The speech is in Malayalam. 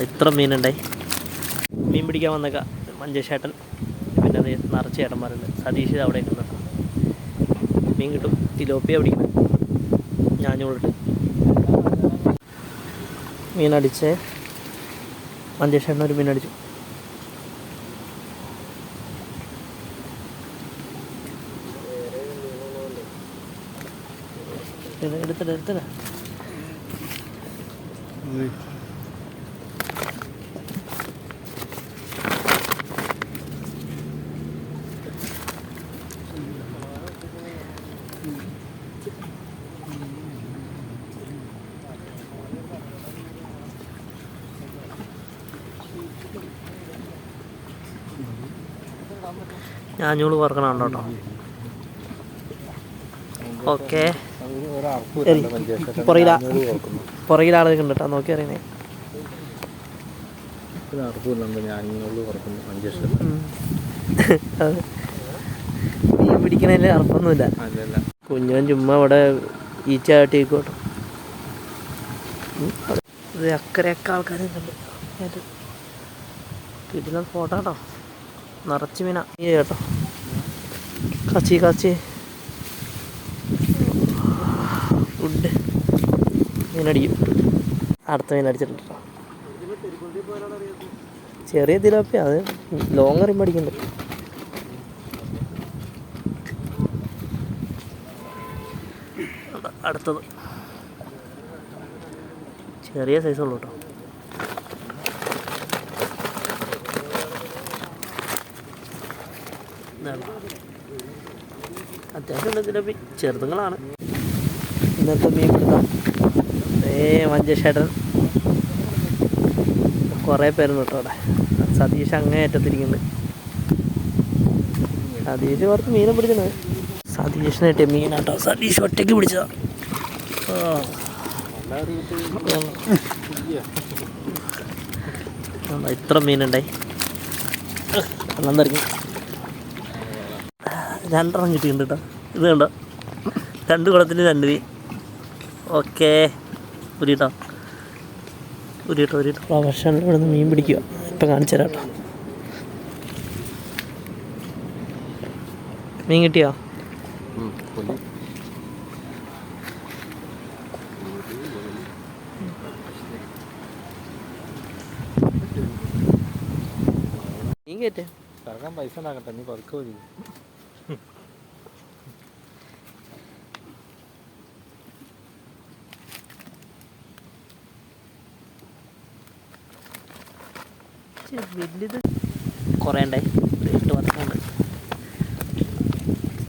ഇത്ര മീനുണ്ടായി. മീൻ പിടിക്കാൻ വന്നേക്ക മഞ്ചേശേട്ടൻ, പിന്നെ അത് നിറച്ച് ചേട്ടന്മാരുണ്ട്. സതീഷ് അവിടെ നിൽക്കുന്നുണ്ട്. മീൻ കിട്ടും. തിലോപ്പിയ പിടിക്കുന്നത് ഞാഞ്ഞോളിട്ട് മീനടിച്ച് മഞ്ചേശേട്ടൻ ഒരു മീനടിച്ചു. എടുത്തിട്ട് ഞാഞ്ഞൂള് പറക്കണം കേട്ടോ. ഓക്കെ, പുറകിലാളെ കണ്ടിട്ടാ നോക്കി അറിയണേ. മീൻ പിടിക്കണതിൽ അർപ്പൊന്നുമില്ല. കുഞ്ഞവൻ ചുമ്മാ ഇവിടെ ഈച്ച ആട്ടിക്കോട്ടോ. ഇത് അക്കരെയൊക്കെ ആൾക്കാരെ കണ്ട് കിട്ടുന്ന ഫോട്ടോ കേട്ടോ. നിറച്ച് മീന കേട്ടോ. കച്ചി ഫുഡ് മീനടിക്കും. അടുത്ത മീനടിച്ചിട്ടുണ്ട് കേട്ടോ. ചെറിയ തിലോപ്പിയ, അത് ലോങ് എറിയുമ്പോൾ അടിക്കുന്നുണ്ട്. അടുത്തത് ചെറിയ സൈസുള്ളൂ കേട്ടോ. അത്യാവശ്യം ഇതിലൊക്കെ ചെറുതുങ്ങളാണ്. ഇന്നത്തെ മീൻ പിടുത്തം മഞ്ചേശേട്ടൻ കുറേ പേരുണ്ട് കേട്ടോ അവിടെ. സതീഷ് അങ്ങേ അറ്റത്തിരിക്കുന്നുണ്ട്. സതീഷ് കുറച്ച് മീനെ പിടിച്ചത്. സതീഷിനെ കിട്ടിയ മീനാട്ടോ. സതീഷ് ഒറ്റയ്ക്ക് പിടിച്ചതാ. ഇത്ര മീനുണ്ടായി. വെള്ളം തെറിക്കും. 2 എണ്ണം കിട്ടിയിട്ടുണ്ട് കേട്ടോ. ഇത് കണ്ടോ, 2 കുളത്തിന് 2 മീൻ. ഓക്കെ, ഉരിട്ടോ. പ്രൊഫഷണൽ ഇവിടെ നിന്ന് മീൻ പിടിക്കുക. ഇപ്പം കാണിച്ചു തരാം കേട്ടോ. മീൻ കിട്ടിയോ? മീൻ കയറ്റേ പൈസ ഉണ്ടാക്കട്ടെ. നീ പതുക്കെ മതി. വലുത് കുറേ ഉണ്ടായി. 8